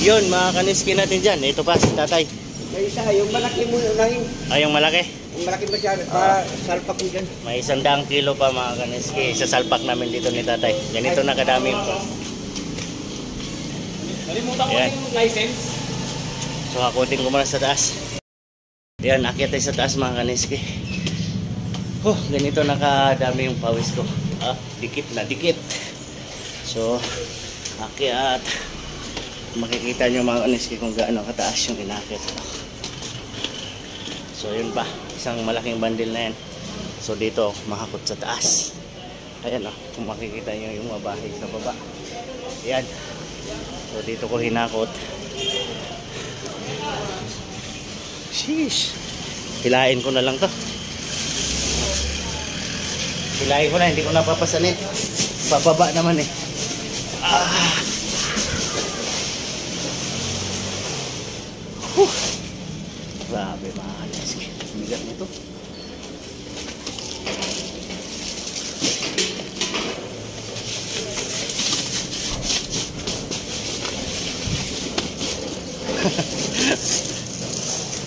Yun, mga kaniski natin dyan. Ito pa, si tatay. May isa, yung malaki mo unahin. Ay, yung malaki. Yung malaki mo dyan, salpak mo dyan. May 100 kilo pa, mga kaniski. Sasalpak namin dito ni tatay. Ganito na kadami yung pa. Nalimutan ko yung license. So, hakutin ko muna sa taas. Yan, akyat tayo sa taas, mga kaniski. Ganito nakadami yung pawis ko. Dikit na dikit. So, akyat. Makikita nyo, mga kaniski, kung gaano kataas yung inakyat. So, yun pa. Isang malaking bandil na yan. So, dito, mahakot sa taas. Ayan, kung makikita nyo yung mga bahay sa baba. Ayan. So, dito ko hinakot. Sheesh. Hilain ko na lang to. Hilain ko na, hindi ko napapasanin. Bababa naman eh. Grabe, mga kaniski. Migat nito.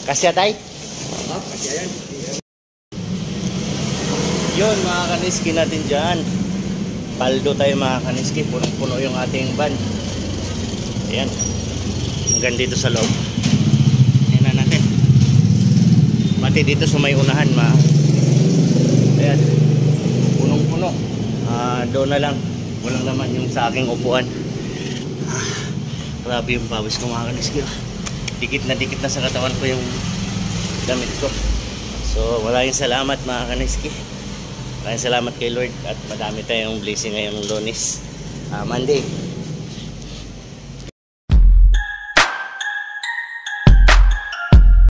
Kasya tay? Kasya yan. Yun, mga kaniski natin dyan. Paldo tayo, mga kaniski. Punong-puno yung ating van. Ayan. Hanggang dito sa loob. Ayan na natin. Pati dito sa may unahan, ayan. Punong-puno. Doon na lang. Walang naman yung sa aking upuan. Grabe yung pawis ko, mga kaniski. Dikit na sa katawan ko yung damit ko. So, maraming salamat, mga kaniski. Maraming salamat kay Lord at madami tayong blessing ngayong Lunes, Monday.